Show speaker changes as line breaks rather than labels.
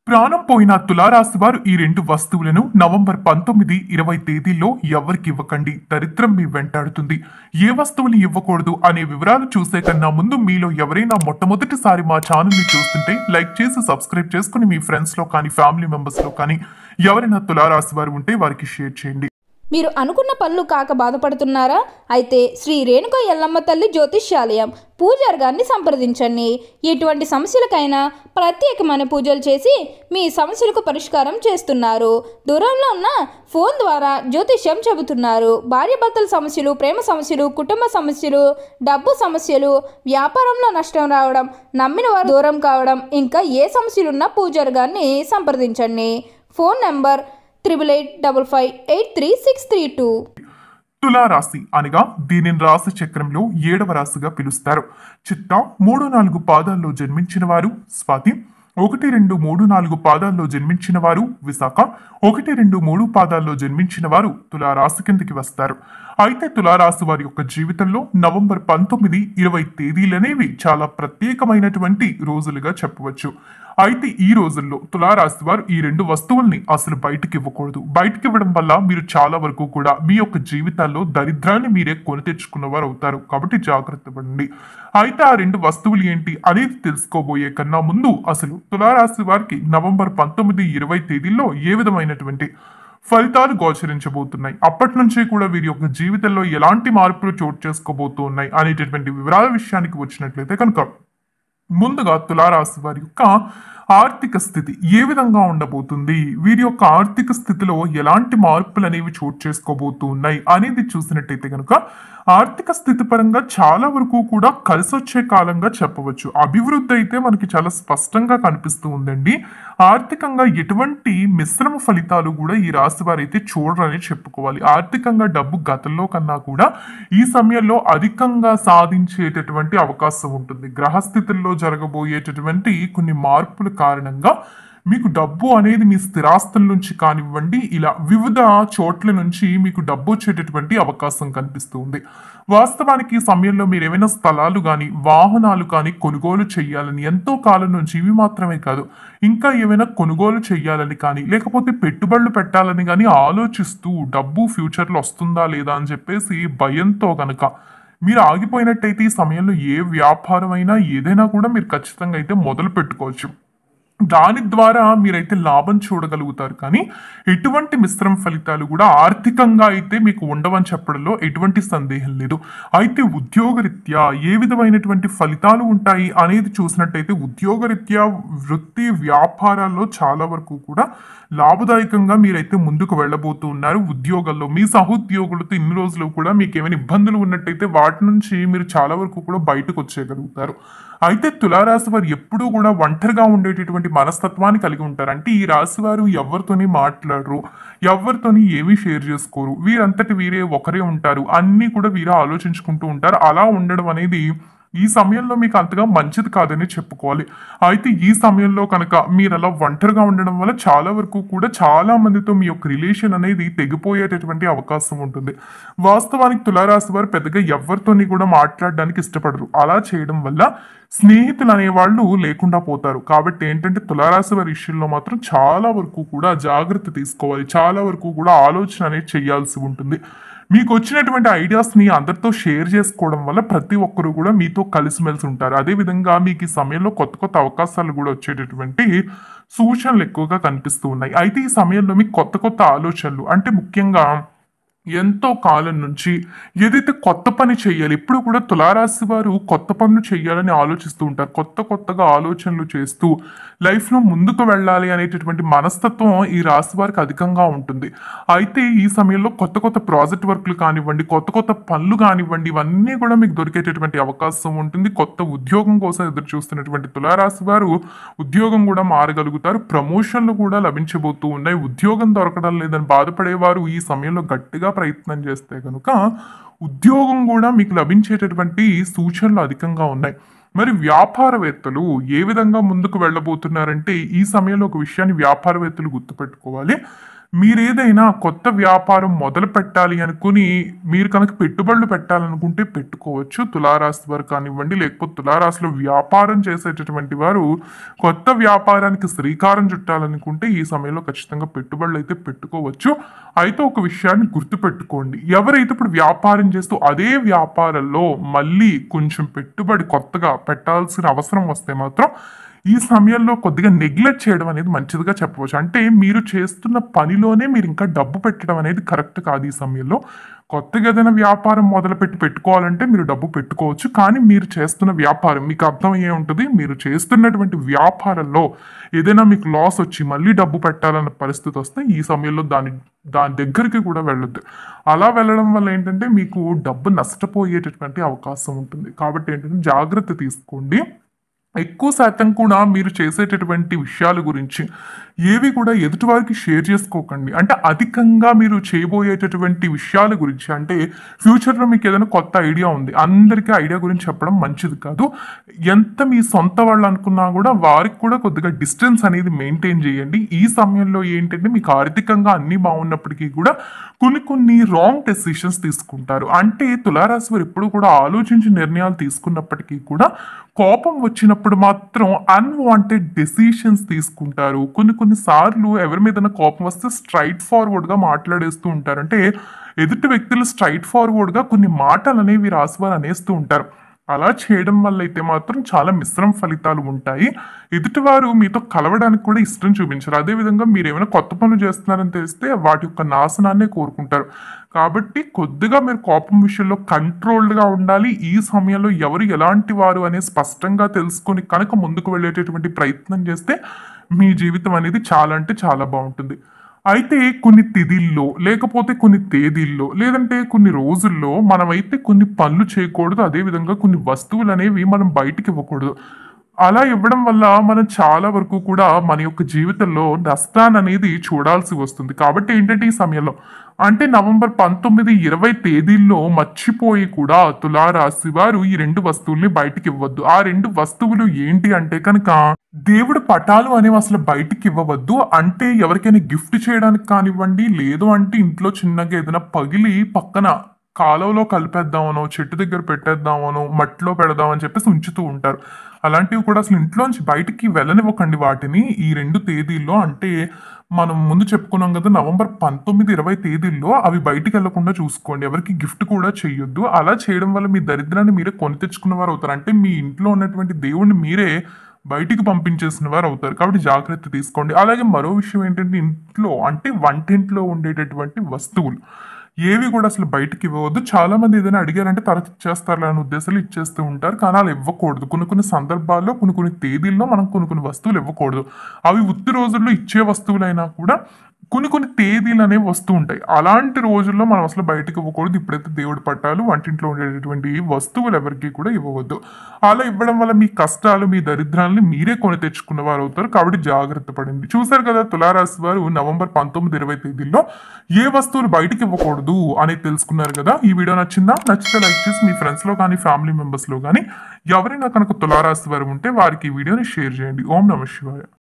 ప్రాణం పోయిన తులారాశి వారు ఈ రెండు వస్తువులను నవంబర్ 19, 20 తేదీల్లో ఎవరికి ఇవ్వకండి. దరిద్రం మీ వెంటాడుతుంది. ఏ వస్తువుని ఇవ్వకూడదు అనే వివరాలు చూసే కన్నా ముందు మీలో ఎవరైనా మొట్టమొదటిసారి మా ఛానల్ ని చూస్తుంటే లైక్ చేసి సబ్స్క్రైబ్ చేసుకుని మీ ఫ్రెండ్స్ లో కానీ ఫ్యామిలీ మెంబర్స్ లో కానీ ఎవరైనా తులారాశి వారు ఉంటే వారికి షేర్ చేయండి.
మీరు అనుకున్న పనులు కాక బాధపడుతున్నారా? అయితే శ్రీ రేణుక ఎల్లమ్మ తల్లి జ్యోతిష్యాలయం పూజారి గారిని సంప్రదించండి. ఎటువంటి సమస్యలకైనా ప్రత్యేకమైన పూజలు చేసి మీ సమస్యలకు పరిష్కారం చేస్తున్నారు. దూరంలో ఉన్న ఫోన్ ద్వారా జ్యోతిష్యం చెబుతున్నారు. భార్యాభర్తల సమస్యలు, ప్రేమ సమస్యలు, కుటుంబ సమస్యలు, డబ్బు సమస్యలు, వ్యాపారంలో నష్టం రావడం, నమ్మిన వారు దూరం కావడం, ఇంకా ఏ సమస్యలున్నా పూజారి గారిని సంప్రదించండి. Phone number 8855533632.
తులారాశి అనగా దీనిని రాశి చక్రంలో 7వ రాశిగా పిలుస్తారు. చిత్త 3, 4 పాదాల్లో జన్మించిన వారు స్వాతి, 1, 2, 3, 4 పాదాల్లో జన్మించిన వారు విశాఖ, 1, 2, 3 పాదాల్లో జన్మించిన వారు తులారాశి కిందకి వస్తారు. అయితే తులారాశి వారి యొక్క జీవితంలో నవంబర్ 19, 20 తేదీలనేవి చాలా ప్రత్యేకమైనటువంటి రోజులుగా చెప్పవచ్చు. అయితే ఈ రోజుల్లో తులారాశి వారు ఈ రెండు వస్తువుల్ని అసలు బయటికి ఇవ్వకూడదు. బయటికి ఇవ్వడం వల్ల మీరు చాలా వరకు కూడా మీ యొక్క జీవితాల్లో దరిద్రాన్ని మీరే కొని తెచ్చుకున్నవారు అవుతారు. కాబట్టి జాగ్రత్త పడండి. అయితే ఆ రెండు వస్తువులు ఏంటి అనేది తెలుసుకోబోయే కన్నా ముందు అసలు తులారాశి వారికి నవంబర్ 19, 20 తేదీల్లో ఏ విధమైనటువంటి ఫలితాలు గోచరించబోతున్నాయి, అప్పటి నుంచి కూడా వీరి యొక్క జీవితంలో ఎలాంటి మార్పులు చోటు చేసుకోబోతూ ఉన్నాయి అనేటటువంటి వివరాల విషయానికి వచ్చినట్లయితే కనుక ముందుగా తులారాశి వారి యొక్క ఆర్థిక స్థితి ఏ విధంగా ఉండబోతుంది, వీరి యొక్క ఆర్థిక స్థితిలో ఎలాంటి మార్పులు అనేవి చోటు చేసుకోబోతూ ఉన్నాయి అనేది చూసినట్టయితే కనుక ఆర్థిక స్థితి పరంగా చాలా వరకు కూడా కలిసి వచ్చే కాలంగా చెప్పవచ్చు. అభివృద్ధి అయితే మనకి చాలా స్పష్టంగా కనిపిస్తూ ఉందండి. ఆర్థికంగా ఎటువంటి మిశ్రమ ఫలితాలు కూడా ఈ రాశి వారైతే చూడరని చెప్పుకోవాలి. ఆర్థికంగా డబ్బు గతంలో కన్నా కూడా ఈ సమయంలో అధికంగా సాధించేటటువంటి అవకాశం ఉంటుంది. గ్రహస్థితుల్లో జరగబోయేటటువంటి కొన్ని మార్పుల కారణంగా మీకు డబ్బు అనేది మీ స్థిరాస్తుల నుంచి కానివ్వండి, ఇలా వివిధ చోట్ల నుంచి మీకు డబ్బు వచ్చేటటువంటి అవకాశం కనిపిస్తుంది. వాస్తవానికి ఈ సమయంలో మీరు ఏమైనా స్థలాలు కానీ వాహనాలు కానీ కొనుగోలు చేయాలని ఎంతో కాలం నుంచి, ఇవి మాత్రమే కాదు ఇంకా ఏమైనా కొనుగోలు చేయాలని కానీ లేకపోతే పెట్టుబడులు పెట్టాలని కానీ ఆలోచిస్తూ డబ్బు ఫ్యూచర్లో వస్తుందా లేదా అని చెప్పేసి భయంతో కనుక మీరు ఆగిపోయినట్టయితే ఈ సమయంలో ఏ వ్యాపారం అయినా ఏదైనా కూడా మీరు ఖచ్చితంగా అయితే మొదలు పెట్టుకోవచ్చు. దాని ద్వారా మీరైతే లాభం చూడగలుగుతారు. కానీ ఎటువంటి మిశ్రమ ఫలితాలు కూడా ఆర్థికంగా అయితే మీకు ఉండవని చెప్పడంలో ఎటువంటి సందేహం లేదు. అయితే ఉద్యోగరీత్యా ఏ విధమైనటువంటి ఫలితాలు ఉంటాయి అనేది చూసినట్టయితే ఉద్యోగరీత్యా వృత్తి వ్యాపారాల్లో చాలా వరకు కూడా లాభదాయకంగా మీరైతే ముందుకు వెళ్ళబోతూ ఉన్నారు. ఉద్యోగాల్లో మీ సహోద్యోగులతో ఇన్ని రోజులు కూడా మీకు ఏమైనా ఇబ్బందులు ఉన్నట్టయితే వాటి నుంచి మీరు చాలా వరకు కూడా బయటకు వచ్చేయగలుగుతారు. అయితే తులారాశి వారు ఎప్పుడూ కూడా ఒంటరిగా ఉండేటటువంటి మనస్తత్వాన్ని కలిగి ఉంటారు. అంటే ఈ రాశి వారు ఎవరితోని మాట్లాడరు, ఎవరితోని ఏమీ షేర్ చేసుకోరు, వీరంతటి వీరే ఒకరే ఉంటారు, అన్నీ కూడా వీరే ఆలోచించుకుంటూ ఉంటారు. అలా ఉండడం అనేది ఈ సమయంలో మీకు అంతగా మంచిది కాదని చెప్పుకోవాలి. అయితే ఈ సమయంలో కనుక మీరు అలా ఒంటరిగా ఉండడం వల్ల చాలా వరకు కూడా చాలా మందితో మీ యొక్క రిలేషన్ అనేది తెగిపోయేటటువంటి అవకాశం ఉంటుంది. వాస్తవానికి తులారాశి వారు పెద్దగా ఎవరితోని కూడా మాట్లాడడానికి ఇష్టపడరు. అలా చేయడం వల్ల స్నేహితులు అనేవాళ్ళు లేకుండా పోతారు. కాబట్టి ఏంటంటే తులారాశి వారి విషయంలో మాత్రం చాలా వరకు కూడా జాగ్రత్త తీసుకోవాలి. చాలా వరకు కూడా ఆలోచన అనేది చేయాల్సి ఉంటుంది. మీకు వచ్చినటువంటి ఐడియాస్ని అందరితో షేర్ చేసుకోవడం వల్ల ప్రతి ఒక్కరు కూడా మీతో కలిసిమెలిసి ఉంటారు. అదేవిధంగా మీకు ఈ సమయంలో కొత్త కొత్త అవకాశాలు కూడా వచ్చేటటువంటి సూచనలు ఎక్కువగా కనిపిస్తూ ఉన్నాయి. అయితే ఈ సమయంలో మీకు కొత్త కొత్త ఆలోచనలు, అంటే ముఖ్యంగా ఎంతో కాలం నుంచి ఏదైతే కొత్త పని చేయాలి, ఎప్పుడు కూడా తులారాశి వారు కొత్త పనులు చేయాలని ఆలోచిస్తూ ఉంటారు. కొత్త కొత్తగా ఆలోచనలు చేస్తూ లైఫ్లో ముందుకు వెళ్ళాలి అనేటటువంటి మనస్తత్వం ఈ రాశి వారికి అధికంగా ఉంటుంది. అయితే ఈ సమయంలో కొత్త కొత్త ప్రాజెక్ట్ వర్క్లు కానివ్వండి, కొత్త కొత్త పనులు కానివ్వండి, ఇవన్నీ కూడా మీకు దొరికేటటువంటి అవకాశం ఉంటుంది. కొత్త ఉద్యోగం కోసం ఎదురు చూస్తున్నటువంటి తులారాశి వారు ఉద్యోగం కూడా మారగలుగుతారు. ప్రమోషన్లు కూడా లభించబోతూ ఉన్నాయి. ఉద్యోగం దొరకడం లేదని బాధపడేవారు ఈ సమయంలో గట్టిగా ప్రయత్నం చేస్తే కనుక ఉద్యోగం కూడా మీకు లభించేటటువంటి సూచనలు అధికంగా ఉన్నాయి. మరి వ్యాపారవేత్తలు ఏ విధంగా ముందుకు వెళ్ళబోతున్నారంటే ఈ సమయంలో ఒక విషయాన్ని వ్యాపారవేత్తలు గుర్తుపెట్టుకోవాలి. మీరేదైనా కొత్త వ్యాపారం మొదలు పెట్టాలి అనుకుని మీరు కనుక పెట్టుబడులు పెట్టాలనుకుంటే పెట్టుకోవచ్చు. తులారాశి వారు కానివ్వండి, లేకపోతే తులారాశిలో వ్యాపారం చేసేటటువంటి వారు కొత్త వ్యాపారానికి శ్రీకారం చుట్టాలనుకుంటే ఈ సమయంలో ఖచ్చితంగా పెట్టుబడులు అయితే పెట్టుకోవచ్చు. అయితే ఒక విషయాన్ని గుర్తుపెట్టుకోండి, ఎవరైతే ఇప్పుడు వ్యాపారం చేస్తూ అదే వ్యాపారంలో మళ్ళీ కొంచెం పెట్టుబడి కొత్తగా పెట్టాల్సిన అవసరం వస్తే మాత్రం ఈ సమయంలో కొద్దిగా నెగ్లెక్ట్ చేయడం అనేది మంచిదిగా చెప్పవచ్చు. అంటే మీరు చేస్తున్న పనిలోనే మీరు ఇంకా డబ్బు పెట్టడం అనేది కరెక్ట్ కాదు. ఈ సమయంలో కొత్తగా ఏదైనా వ్యాపారం మొదలుపెట్టి పెట్టుకోవాలంటే మీరు డబ్బు పెట్టుకోవచ్చు. కానీ మీరు చేస్తున్న వ్యాపారం మీకు అర్థమయ్యే ఉంటుంది, మీరు చేస్తున్నటువంటి వ్యాపారంలో ఏదైనా మీకు లాస్ వచ్చి మళ్ళీ డబ్బు పెట్టాలన్న పరిస్థితి వస్తే ఈ సమయంలో దాని దగ్గరికి కూడా వెళ్ళొద్దు. అలా వెళ్ళడం వల్ల ఏంటంటే మీకు డబ్బు నష్టపోయేటటువంటి అవకాశం ఉంటుంది. కాబట్టి ఏంటంటే జాగ్రత్త తీసుకోండి. ఎక్కువ శాతం కూడా మీరు చేసేటటువంటి విషయాల గురించి ఏవి కూడా ఎదుటివారికి షేర్ చేసుకోకండి. అంటే అధికంగా మీరు చేయబోయేటటువంటి విషయాల గురించి, అంటే ఫ్యూచర్లో మీకు ఏదైనా కొత్త ఐడియా ఉంది, అందరికీ ఐడియా గురించి చెప్పడం మంచిది కాదు. ఎంత మీ సొంత వాళ్ళు అనుకున్నా కూడా వారికి కూడా కొద్దిగా డిస్టెన్స్ అనేది మెయింటైన్ చేయండి. ఈ సమయంలో ఏంటంటే మీకు ఆర్థికంగా అన్నీ బాగున్నప్పటికీ కూడా కొన్ని రాంగ్ డెసిషన్స్ తీసుకుంటారు. అంటే తులారాశి వారు ఎప్పుడు కూడా ఆలోచించి నిర్ణయాలు తీసుకున్నప్పటికీ కూడా కోపం వచ్చినప్పుడు మాత్రం అన్వాంటెడ్ డెసిషన్స్ తీసుకుంటారు. కొన్ని సార్లు ఎవరి మీద కోపం వస్తే స్ట్రైట్ ఫార్వర్డ్గా మాట్లాడేస్తూ ఉంటారు. అంటే ఎదుటి వ్యక్తులు స్ట్రైట్ ఫార్వర్డ్గా కొన్ని మాటలు అనేవి రాసివారు అనేస్తూ ఉంటారు. అలా చేయడం వల్ల అయితే మాత్రం చాలా మిశ్రమ ఫలితాలు ఉంటాయి. ఎదుటివారు మీతో కలవడానికి కూడా ఇష్టం చూపించారు. అదేవిధంగా మీరు ఏమైనా కొత్త పనులు చేస్తున్నారని తెలిస్తే వాటి యొక్క నాశనాన్నే కోరుకుంటారు. కాబట్టి కొద్దిగా మీరు కోపం విషయంలో కంట్రోల్డ్గా ఉండాలి. ఈ సమయంలో ఎవరు ఎలాంటి వారు అనేది స్పష్టంగా తెలుసుకొని కనుక ముందుకు వెళ్ళేటటువంటి ప్రయత్నం చేస్తే మీ జీవితం అనేది చాలా అంటే చాలా బాగుంటుంది. అయితే కొన్ని తిథిల్లో, లేకపోతే కొన్ని తేదీల్లో, లేదంటే కొన్ని రోజుల్లో మనమైతే కొన్ని పనులు చేయకూడదు. అదేవిధంగా కొన్ని వస్తువులు అనేవి మనం బయటికి ఇవ్వకూడదు. అలా ఇవ్వడం వల్ల మనం చాలా వరకు కూడా మన యొక్క జీవితంలో నష్టాన్ని అనేది చూడాల్సి వస్తుంది. కాబట్టి ఏంటంటే ఈ సమయంలో అంటే నవంబర్ 19, 20 తేదీల్లో మర్చిపోయి కూడా తులారాశి వారు ఈ 2 వస్తువుల్ని బయటికి ఇవ్వద్దు. ఆ 2 వస్తువులు ఏంటి అంటే కనుక దేవుడు పటాలు అనేవి అసలు బయటికి ఇవ్వవద్దు. అంటే ఎవరికైనా గిఫ్ట్ చేయడానికి కానివ్వండి, లేదు అంటే ఇంట్లో చిన్నగా ఏదైనా పగిలి పక్కన కాలువలో కలిపేద్దామనో, చెట్టు దగ్గర పెట్టేద్దామనో, మట్టిలో పెడదామని చెప్పేసి ఉంచుతూ ఉంటారు. అలాంటివి కూడా అసలు ఇంట్లోంచి బయటికి వెళ్ళనివ్వకండి వాటిని. ఈ 2 తేదీల్లో అంటే మనం ముందు చెప్పుకున్నాం కదా, నవంబర్ 19, 20 తేదీల్లో అవి బయటికి వెళ్లకుండా చూసుకోండి. ఎవరికి గిఫ్ట్ కూడా చేయొద్దు. అలా చేయడం వల్ల మీ దరిద్రాన్ని మీరే కొని తెచ్చుకున్న వారు అవుతారు. అంటే మీ ఇంట్లో ఉన్నటువంటి దేవుణ్ణి మీరే బయటికి పంపించేసిన వారు అవుతారు. కాబట్టి జాగ్రత్త తీసుకోండి. అలాగే మరో విషయం ఏంటంటే ఇంట్లో అంటే వంటింట్లో ఉండేటటువంటి వస్తువులు ఏవి కూడా అసలు బయటికి ఇవ్వవద్దు. చాలా మంది ఏదైనా అడిగారంటే తర్వాత ఇచ్చేస్తారు అనే ఉద్దేశాలు ఇచ్చేస్తూ ఉంటారు. కానీ అలా ఇవ్వకూడదు. కొన్ని సందర్భాల్లో కొన్ని తేదీల్లో మనం కొన్ని వస్తువులు ఇవ్వకూడదు. అవి ఉత్తి రోజుల్లో ఇచ్చే వస్తువులైనా కూడా కొన్ని తేదీలు అనేవి వస్తూ ఉంటాయి. అలాంటి రోజుల్లో మనం అసలు బయటకు ఇవ్వకూడదు. ఇప్పుడైతే దేవుడి పట్టాలు, వంటింట్లో ఉండేటటువంటి వస్తువులు ఎవరికి కూడా ఇవ్వవద్దు. అలా ఇవ్వడం వల్ల మీ కష్టాలు, మీ దరిద్రాలని మీరే కొని తెచ్చుకున్న వారు అవుతారు. కాబట్టి జాగ్రత్త పడండి. చూసారు కదా, తులారాశి వారు నవంబర్ 19, 20 తేదీల్లో ఏ వస్తువులు బయటకు ఇవ్వకూడదు అనేది తెలుసుకున్నారు కదా. ఈ వీడియో నచ్చిందా? నచ్చితే లైక్ చేసి మీ ఫ్రెండ్స్లో కానీ ఫ్యామిలీ మెంబర్స్లో కానీ ఎవరైనా కనుక తులారాశి వారు ఉంటే వారికి ఈ వీడియోని షేర్ చేయండి. ఓం నమః శివాయ.